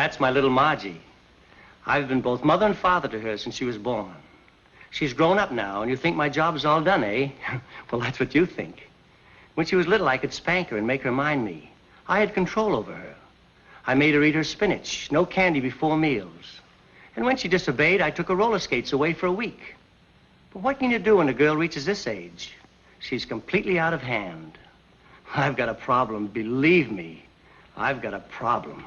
That's my little Margie. I've been both mother and father to her since she was born. She's grown up now, and you think my job's all done, eh? Well, that's what you think. When she was little, I could spank her and make her mind me. I had control over her. I made her eat her spinach, no candy before meals. And when she disobeyed, I took her roller skates away for a week. But what can you do when a girl reaches this age? She's completely out of hand. I've got a problem, believe me. I've got a problem.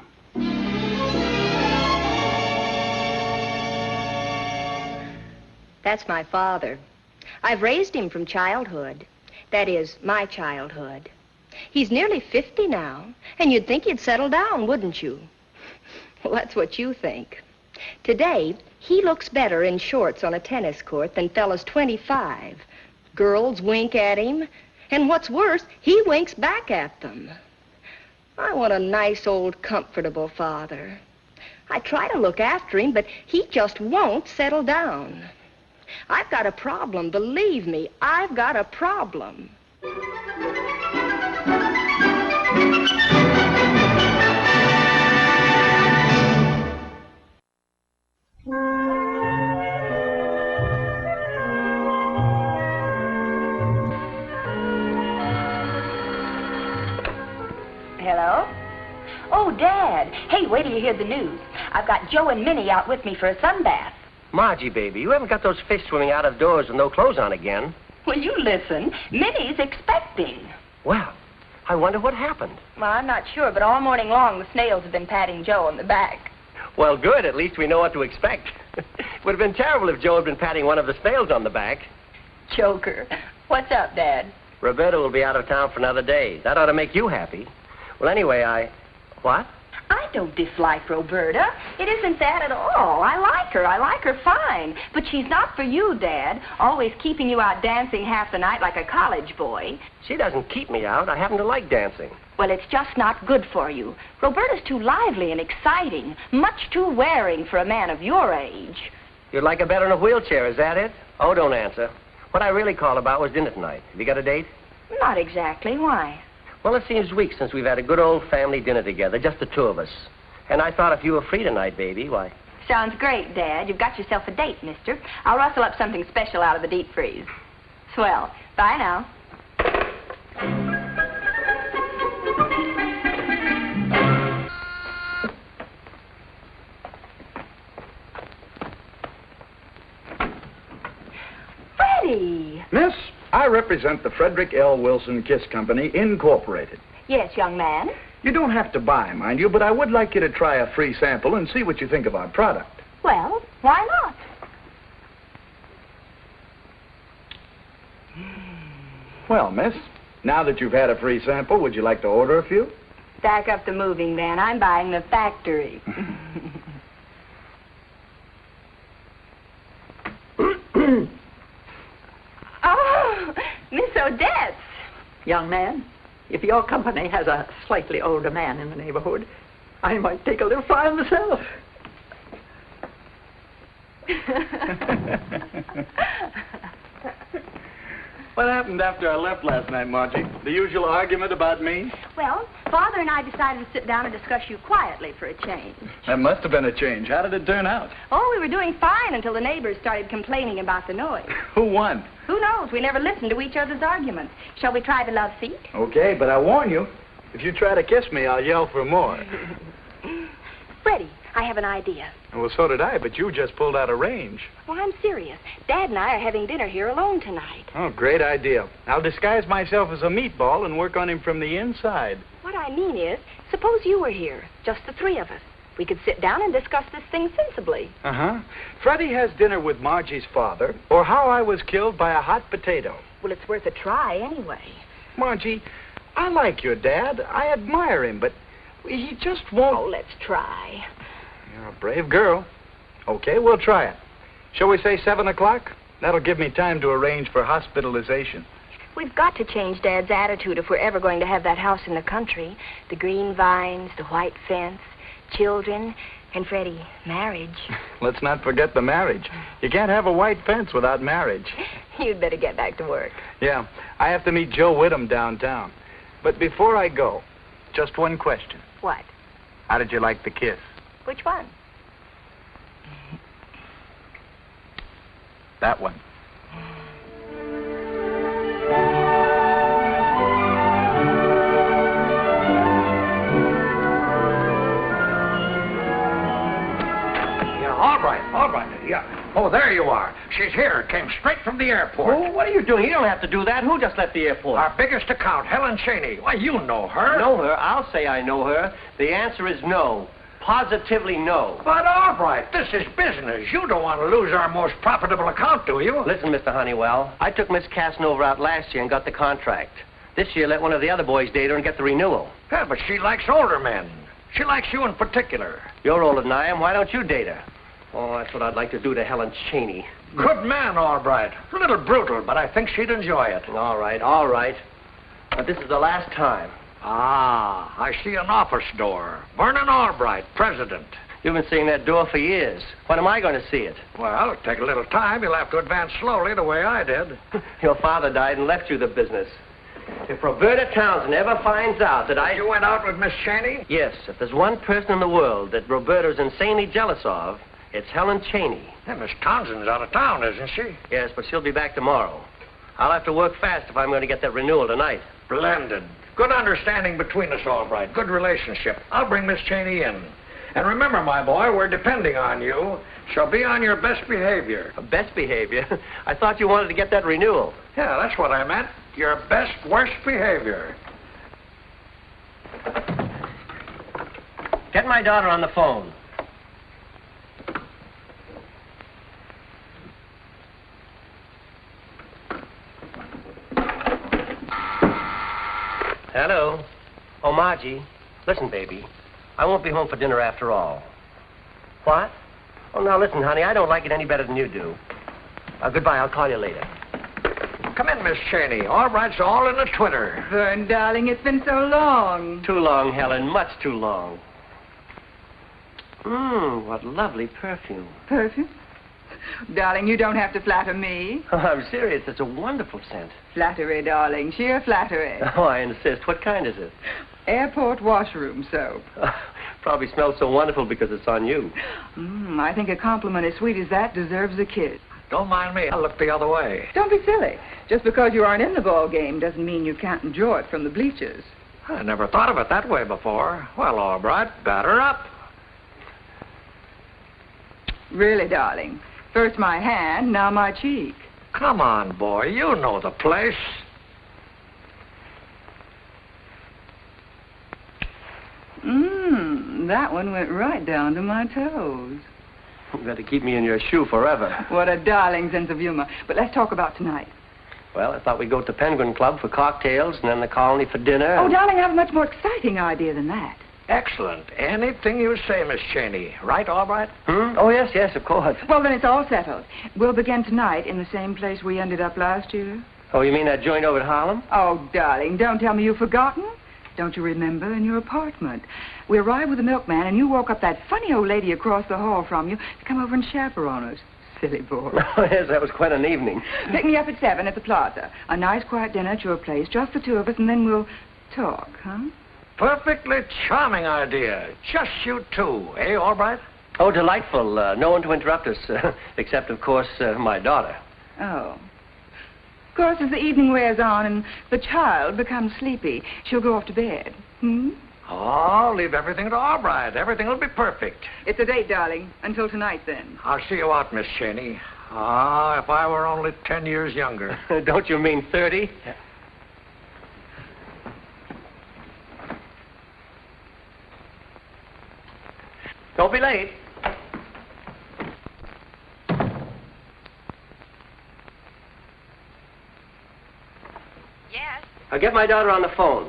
That's my father. I've raised him from childhood. That is, my childhood. He's nearly 50 now, and you'd think he'd settle down, wouldn't you? Well, that's what you think. Today, he looks better in shorts on a tennis court than fellas 25. Girls wink at him, and what's worse, he winks back at them. I want a nice, old, comfortable father. I try to look after him, but he just won't settle down. I've got a problem, believe me, I've got a problem. Hello? Oh, Dad. Hey, wait till you hear the news. I've got Joe and Minnie out with me for a sunbath. Margie, baby, you haven't got those fish swimming out of doors with no clothes on again. Well, you listen. Minnie's expecting. Well, I wonder what happened. Well, I'm not sure, but all morning long the snails have been patting Joe on the back. Well, good. At least we know what to expect. It would have been terrible if Joe had been patting one of the snails on the back. Joker. What's up, Dad? Roberta will be out of town for another day. That ought to make you happy. Well, anyway, What? I don't dislike Roberta. It isn't that at all. I like her. I like her fine. But she's not for you, Dad. Always keeping you out dancing half the night like a college boy. She doesn't keep me out. I happen to like dancing. Well, it's just not good for you. Roberta's too lively and exciting. Much too wearing for a man of your age. You'd like her better in a wheelchair, is that it? Oh, don't answer. What I really called about was dinner tonight. Have you got a date? Not exactly. Why? Well, it seems weeks since we've had a good old family dinner together, just the two of us. And I thought if you were free tonight, baby, why... Sounds great, Dad. You've got yourself a date, mister. I'll rustle up something special out of the deep freeze. Swell. Bye now. Freddie! Miss, I represent the Frederick L. Wilson Kiss Company, Incorporated. Yes, young man. You don't have to buy, mind you, but I would like you to try a free sample and see what you think of our product. Well, why not? Well, miss, now that you've had a free sample, would you like to order a few? Back up the moving van. I'm buying the factory. Oh, Miss Odetts. Young man, if your company has a slightly older man in the neighborhood, I might take a little fly myself. What happened after I left last night, Margie? The usual argument about me? Well, Father and I decided to sit down and discuss you quietly for a change. That must have been a change. How did it turn out? Oh, we were doing fine until the neighbors started complaining about the noise. Who won? Who knows? We never listened to each other's arguments. Shall we try the love seat? Okay, but I warn you, if you try to kiss me, I'll yell for more. Freddie, I have an idea. Well, so did I, but you just pulled out of range. Well, I'm serious. Dad and I are having dinner here alone tonight. Oh, great idea. I'll disguise myself as a meatball and work on him from the inside. What I mean is, suppose you were here, just the three of us. We could sit down and discuss this thing sensibly. Uh-huh. Freddie has dinner with Margie's father, or how I was killed by a hot potato. Well, it's worth a try anyway. Margie, I like your dad. I admire him, but he just won't... Oh, let's try. You're a brave girl. Okay, we'll try it. Shall we say 7 o'clock? That'll give me time to arrange for hospitalization. We've got to change Dad's attitude if we're ever going to have that house in the country. The green vines, the white fence, children, and Freddie, marriage. Let's not forget the marriage. You can't have a white fence without marriage. You'd better get back to work. Yeah, I have to meet Joe Whittam downtown. But before I go, just one question. What? How did you like the kiss? Which one? That one. All right. Yeah. Oh, there you are. She's here. Came straight from the airport. Oh, what are you doing? You don't have to do that. Who just left the airport? Our biggest account, Helen Cheney. Why, you know her. Know her? I'll say I know her. The answer is no. Positively no. But all right, this is business. You don't want to lose our most profitable account, do you? Listen, Mr. Honeywell, I took Miss Casanova out last year and got the contract. This year, let one of the other boys date her and get the renewal. Yeah, but she likes older men. She likes you in particular. You're older than I am. Why don't you date her? Oh, that's what I'd like to do to Helen Cheney. Good man, all right. A little brutal, but I think she'd enjoy it. All right. But this is the last time. Ah, I see an office door. Vernon Albright, president. You've been seeing that door for years. When am I going to see it? Well, it'll take a little time. You'll have to advance slowly the way I did. Your father died and left you the business. If Roberta Townsend ever finds out that I... You went out with Miss Cheney? Yes, if there's one person in the world that Roberta's insanely jealous of, it's Helen Cheney. Yeah, Miss Townsend's out of town, isn't she? Yes, but she'll be back tomorrow. I'll have to work fast if I'm going to get that renewal tonight. Splendid. Good understanding between us, Albright. Good relationship. I'll bring Miss Cheney in. And remember, my boy, we're depending on you. So be on your best behavior. Best behavior? I thought you wanted to get that renewal. Yeah, that's what I meant. Your best, worst behavior. Get my daughter on the phone. Hello. Oh, Margie. Listen, baby. I won't be home for dinner after all. What? Oh, now listen, honey. I don't like it any better than you do. Goodbye. I'll call you later. Come in, Miss Cheney. Albright's all in the Twitter. Vern, darling, it's been so long. Too long, Helen. Much too long. What lovely perfume. Perfume? Darling, you don't have to flatter me. Oh, I'm serious. It's a wonderful scent. Flattery, darling. Sheer flattery. Oh, I insist. What kind is it? Airport washroom soap. Probably smells so wonderful because it's on you. I think a compliment as sweet as that deserves a kiss. Don't mind me. I'll look the other way. Don't be silly. Just because you aren't in the ball game doesn't mean you can't enjoy it from the bleachers. I never thought of it that way before. Well, Albright, batter up. Really, darling. First my hand, now my cheek. Come on, boy. You know the place. That one went right down to my toes. You better keep me in your shoe forever. What a darling sense of humor. But let's talk about tonight. Well, I thought we'd go to Penguin Club for cocktails and then the Colony for dinner. Oh, darling, I have a much more exciting idea than that. Excellent. Anything you say, Miss Cheney. Right, Albright? Oh, yes, of course. Well, then it's all settled. We'll begin tonight in the same place we ended up last year. Oh, you mean that joint over at Harlem? Oh, darling, don't tell me you've forgotten. Don't you remember, in your apartment? We arrived with the milkman, and you woke up that funny old lady across the hall from you to come over and chaperone us. Silly boy. Oh, yes, that was quite an evening. Pick me up at 7 at the plaza. A nice, quiet dinner at your place, just the two of us, and then we'll talk, huh? Perfectly charming idea. Just you two, eh, Albright? Oh, delightful. No one to interrupt us, except, of course, my daughter. Oh. Of course, as the evening wears on and the child becomes sleepy, she'll go off to bed. Oh, leave everything to Albright. Everything will be perfect. It's a date, darling. Until tonight, then. I'll see you out, Miss Cheney. Ah, if I were only 10 years younger. Don't you mean 30? Don't be late. Yes? I'll get my daughter on the phone.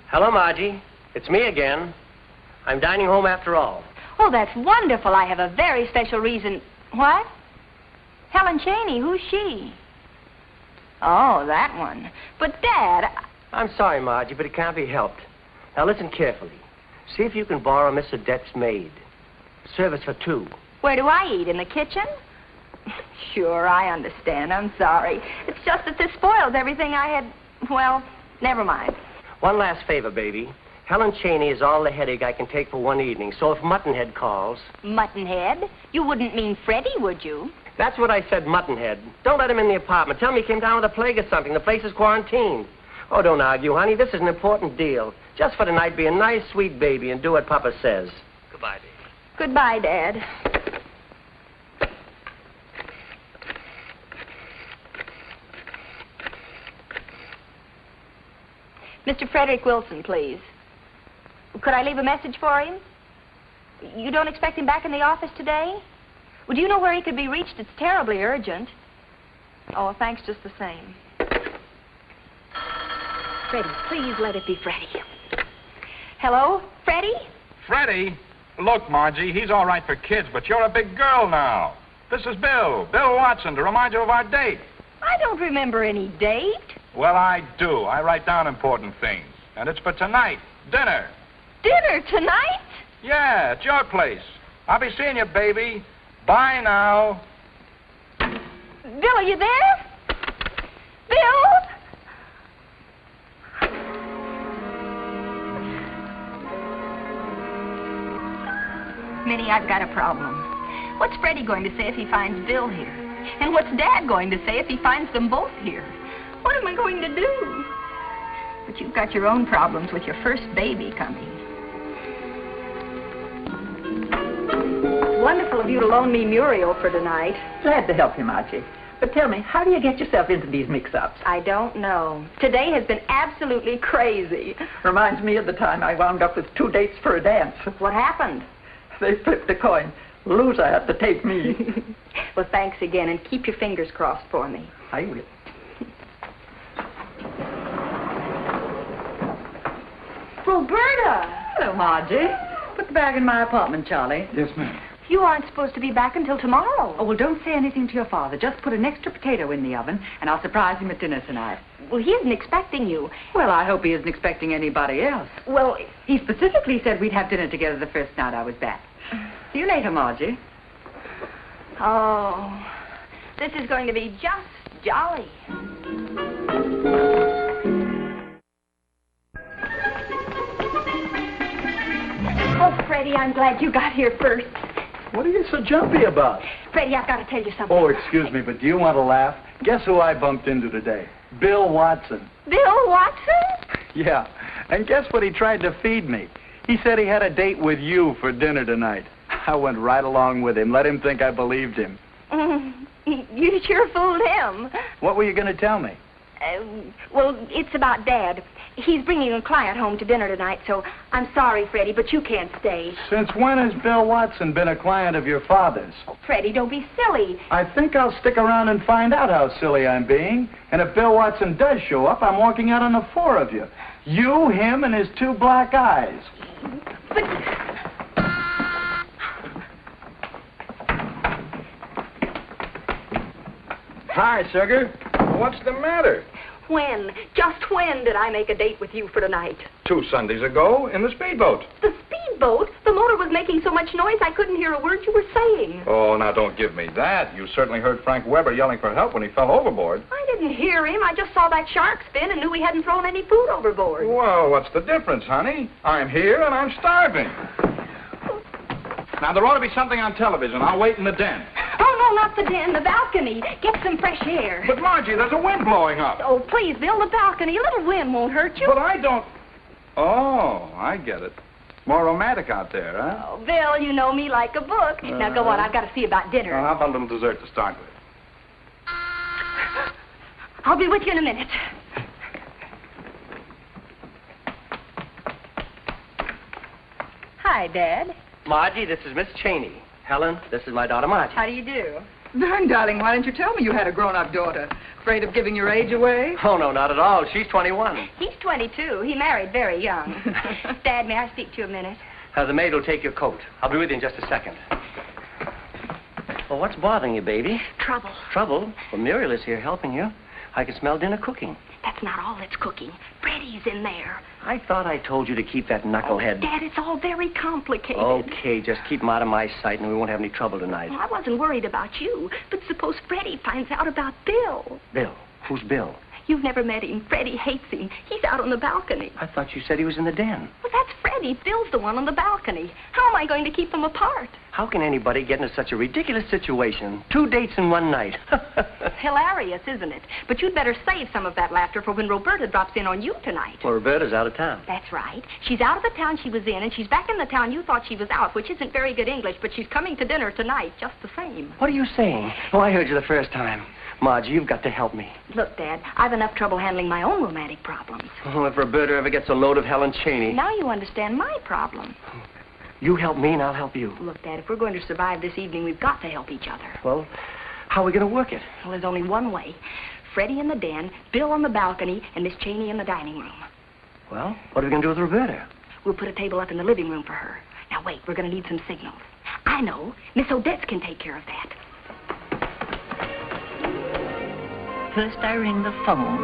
Hello, Margie. It's me again. I'm dining home after all. Oh, that's wonderful. I have a very special reason. What? Helen Cheney, who's she? Oh, that one. But, Dad... I'm sorry, Margie, but it can't be helped. Now, listen carefully. See if you can borrow Miss Odetts' maid. Service for two. Where do I eat? In the kitchen? Sure, I understand. I'm sorry. It's just that this spoils everything I had... Well, never mind. One last favor, baby. Helen Cheney is all the headache I can take for one evening, so if Muttonhead calls... Muttonhead? You wouldn't mean Freddie, would you? That's what I said, Muttonhead. Don't let him in the apartment. Tell me he came down with a plague or something. The place is quarantined. Oh, don't argue, honey. This is an important deal. Just for tonight, be a nice, sweet baby and do what Papa says. Goodbye, baby. Goodbye, Dad. Mr. Frederick Wilson, please. Could I leave a message for him? You don't expect him back in the office today? Well, do you know where he could be reached? It's terribly urgent. Oh, thanks just the same. Freddie, please let it be Freddie. Hello, Freddie? Freddie? Look, Margie, he's all right for kids, but you're a big girl now. This is Bill Watson, to remind you of our date. I don't remember any date. Well, I do. I write down important things. And it's for tonight. Dinner. Dinner tonight? Yeah, at your place. I'll be seeing you, baby. Bye now. Bill, are you there? Bill? Minnie, I've got a problem. What's Freddie going to say if he finds Bill here? And what's Dad going to say if he finds them both here? What am I going to do? But you've got your own problems with your first baby coming. It's wonderful of you to loan me Muriel for tonight. Glad to help you, Margie. But tell me, how do you get yourself into these mix-ups? I don't know. Today has been absolutely crazy. Reminds me of the time I wound up with 2 dates for a dance. What happened? They flipped a coin. Loser had to take me. Well, thanks again, and keep your fingers crossed for me. I will. Roberta! Hello, Margie. Put the bag in my apartment, Charlie. Yes, ma'am. You aren't supposed to be back until tomorrow. Oh, well, don't say anything to your father. Just put an extra potato in the oven, and I'll surprise him at dinner tonight. Well, he isn't expecting you. Well, I hope he isn't expecting anybody else. Well, He specifically said we'd have dinner together the first night I was back. See you later, Margie. oh, this is going to be just jolly. Oh, Freddie, I'm glad you got here first. What are you so jumpy about? Freddie, I've got to tell you something. Oh, excuse me, but do you want to laugh? Guess who I bumped into today? Bill Watson. Bill Watson? Yeah, and guess what he tried to feed me? He said he had a date with you for dinner tonight. I went right along with him, let him think I believed him. You sure fooled him. What were you going to tell me? Well, it's about Dad. He's bringing a client home to dinner tonight, so I'm sorry, Freddie, but you can't stay. Since when has Bill Watson been a client of your father's? Freddie, don't be silly. I think I'll stick around and find out how silly I'm being. And if Bill Watson does show up, I'm walking out on the 4 of you. You, him, and his 2 black eyes. But... Hi, sugar. What's the matter? Just when did I make a date with you for tonight? 2 Sundays ago in the speedboat. The speedboat? The motor was making so much noise I couldn't hear a word you were saying. Oh, now don't give me that. You certainly heard Frank Weber yelling for help when he fell overboard. I didn't hear him. I just saw that shark spin and knew he hadn't thrown any food overboard. Well, what's the difference, honey? I'm here and I'm starving. Now, there ought to be something on television. I'll wait in the den. Oh, no, not the den, the balcony. Get some fresh air. But, Margie, there's a wind blowing up. Oh, please, Bill, the balcony. A little wind won't hurt you. But I don't... Oh, I get it. More romantic out there, huh? Oh, Bill, you know me like a book. Now, go on. I've got to see about dinner. Well, how about a little dessert to start with? I'll be with you in a minute. Hi, Dad. Margie, this is Miss Cheney. Helen, this is my daughter, Margie. How do you do? Vern, darling, why didn't you tell me you had a grown-up daughter? Afraid of giving your age away? Oh, no, not at all. She's 21. He's 22. He married very young. Dad, may I speak to you a minute? The maid will take your coat. I'll be with you in just a second. Well, what's bothering you, baby? Trouble. Trouble? Well, Muriel is here helping you. I can smell dinner cooking. That's not all that's cooking. Freddie's in there. I thought I told you to keep that knucklehead. Dad, it's all very complicated. Okay, just keep him out of my sight and we won't have any trouble tonight. Well, I wasn't worried about you, but suppose Freddie finds out about Bill. Bill? Who's Bill? You've never met him. Freddie hates him. He's out on the balcony. I thought you said he was in the den. Well, that's Freddie. Bill's the one on the balcony. How am I going to keep them apart? How can anybody get into such a ridiculous situation? 2 dates in one night. Hilarious, isn't it? But you'd better save some of that laughter for when Roberta drops in on you tonight. Well, Roberta's out of town. That's right. She's out of the town she was in, and she's back in the town you thought she was out, which isn't very good English, but she's coming to dinner tonight just the same. What are you saying? Oh, I heard you the first time. Margie, you've got to help me. Look, Dad, I've enough trouble handling my own romantic problems. Oh, if Roberta ever gets a load of Helen Cheney. Now you understand my problem. You help me and I'll help you. Look, Dad, if we're going to survive this evening, we've got to help each other. Well, how are we going to work it? Well, there's only one way. Freddie in the den, Bill on the balcony, and Miss Cheney in the dining room. Well, what are we going to do with Roberta? We'll put a table up in the living room for her. Now, wait, we're going to need some signals. I know. Miss Odetts can take care of that. First I ring the phone,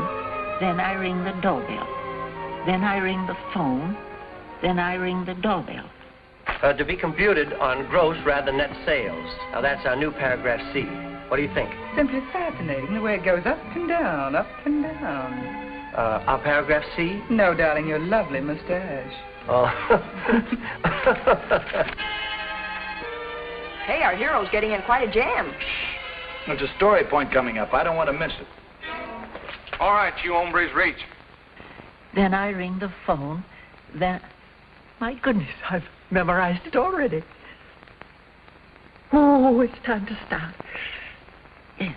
then I ring the doorbell. Then I ring the phone, then I ring the doorbell. To be computed on gross rather than net sales. Now, that's our new paragraph C. What do you think? Simply fascinating, the way it goes up and down, up and down. Our paragraph C? No, darling, your lovely mustache. Oh. Hey, our hero's getting in quite a jam. There's a story point coming up. I don't want to miss it. All right, you hombres, reach. Then I ring the phone, then... My goodness, I've memorized it already. Oh, it's time to start. Yes.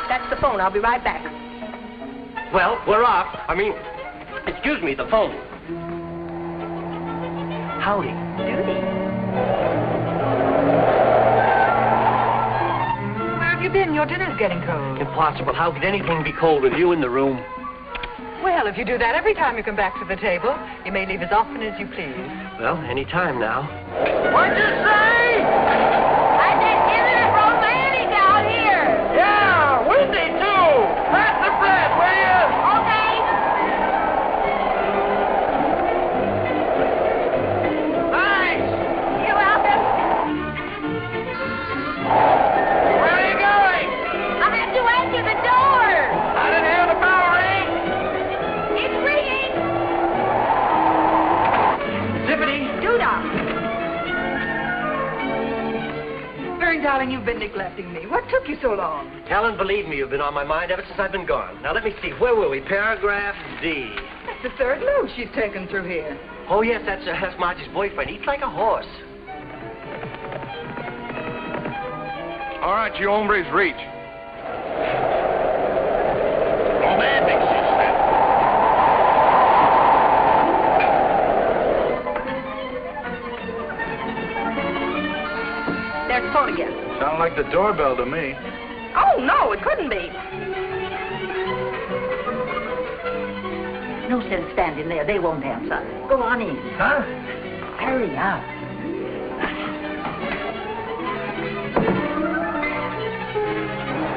That's the phone. I'll be right back. Well, we're off. Excuse me, the phone. Howdy. Duty. Where have you been? Your dinner's getting cold. Impossible. How could anything be cold with you in the room? Well, if you do that every time you come back to the table, you may leave as often as you please. Well, any time now. What'd you say? I said, isn't it romantic out here? Yeah, windy too. Pass the bread, will you? Okay. Thanks. You're welcome. Where are you going? I have to answer the door. I didn't hear the bell ring. It's ringing. Zippity. Doodah. Vern, darling, you've been neglecting me. What took you so long? Helen, believe me, you've been on my mind ever since I've been gone. Now, let me see. Where were we? Paragraph D. That's the third load she's taken through here. Oh, yes, that's Margie's boyfriend. Eats like a horse. All right, you hombres, reach. Romantic, she said. There's the phone again. Sound like the doorbell to me. Oh, no, it couldn't be. No sense standing there. They won't answer. Go on in. Huh? Hurry up.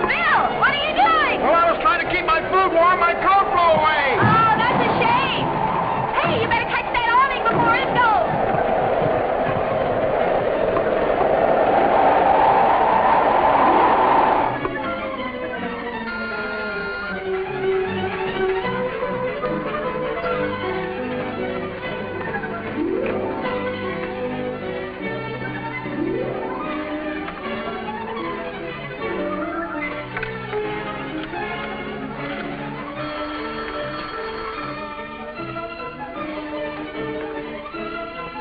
Bill, what are you doing? Well, I was trying to keep my food warm. My coat blew away. Oh, that's a shame. Hey, you better catch that awning before it goes.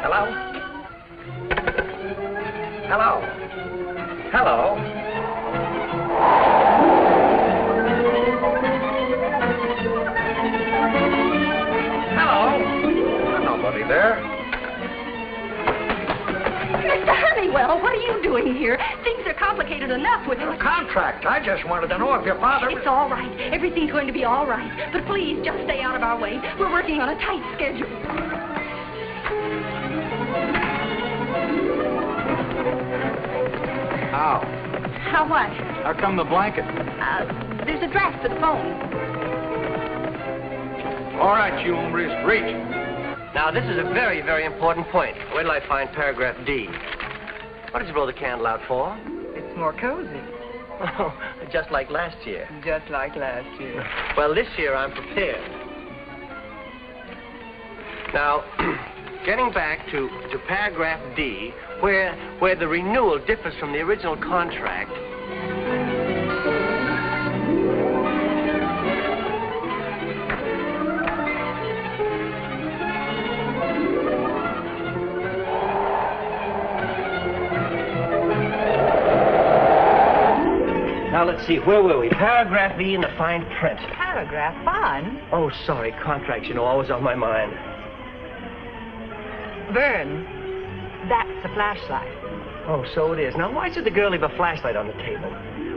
Hello? Hello? Hello? Hello? There's nobody there. Mr. Honeywell, what are you doing here? Things are complicated enough with A contract. I just wanted to know if your father... It's all right. Everything's going to be all right. But please, just stay out of our way. We're working on a tight schedule. How? How what? How come the blanket? There's a draft for the phone. All right, you hombres, reach. Now, this is a very, very important point. Where till I find paragraph D? What did you blow the candle out for? It's more cozy. Oh, just like last year. Just like last year. Well, this year I'm prepared. Now, getting back to paragraph D, where the renewal differs from the original contract. Now, let's see, where were we? Paragraph E in the fine print. Paragraph 5. Oh, sorry, contracts, you know, always on my mind. Vern, that's a flashlight. Oh, so it is. Now, why should the girl leave a flashlight on the table?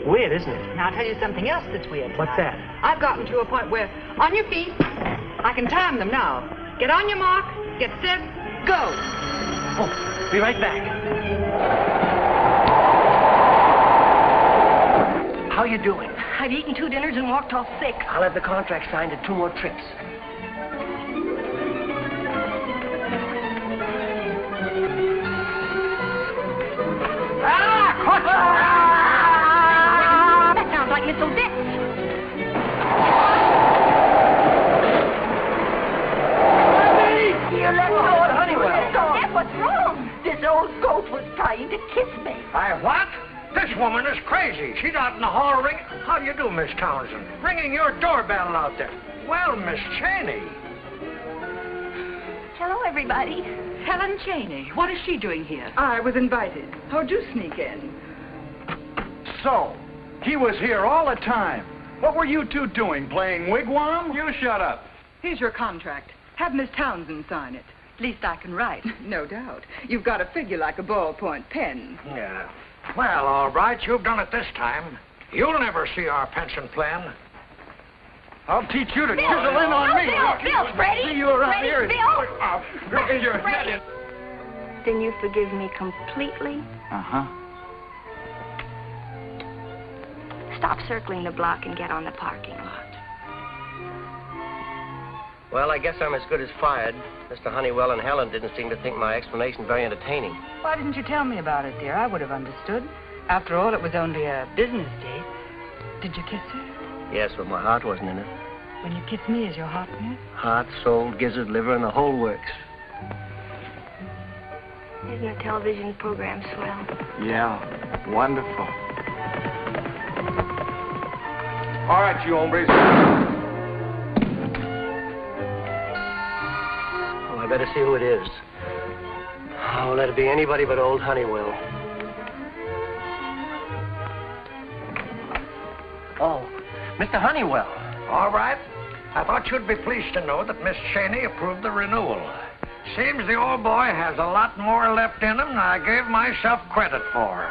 Weird, isn't it? Now, I'll tell you something else that's weird. What's that? I've gotten to a point where, on your feet, I can time them now. Get on your mark, get set, go. Oh, be right back. How you doing? I've eaten 2 dinners and walked off sick. I'll have the contract signed in 2 more trips. That sounds like Miss Odetts. You let go of Honeywell. Odette, what's wrong? This old goat was trying to kiss me. What? This woman is crazy. She's out in the hall ringing. How do you do, Miss Townsend? Ringing your doorbell out there. Well, Miss Cheney. Hello, everybody. Helen Cheney, what is she doing here? I was invited. How'd you sneak in? So, he was here all the time. What were you two doing, playing wigwam? You shut up. Here's your contract. Have Miss Townsend sign it. At least I can write. No doubt. You've got a figure like a ballpoint pen. Yeah. Well, all right, you've done it this time. You'll never see our pension plan. I'll teach you to Bill, chisel in on me. Bill, Freddie. See you around Freddie, here. Bill. Get your head in. Then you forgive me completely? Uh-huh. Stop circling the block and get on the parking lot. Well, I guess I'm as good as fired. Mr. Honeywell and Helen didn't seem to think my explanation very entertaining. Why didn't you tell me about it, dear? I would have understood. After all, it was only a business date. Did you kiss her? Yes, but my heart wasn't in it. When you kiss me, is your heart in it? Heart, soul, gizzard, liver, and the whole works. Isn't the television program swell? Yeah, wonderful. All right, you hombres. Oh, I better see who it is. Oh, let it be anybody but old Honeywell. Oh, Mr. Honeywell. All right. I thought you'd be pleased to know that Miss Cheney approved the renewal. Seems the old boy has a lot more left in him than I gave myself credit for.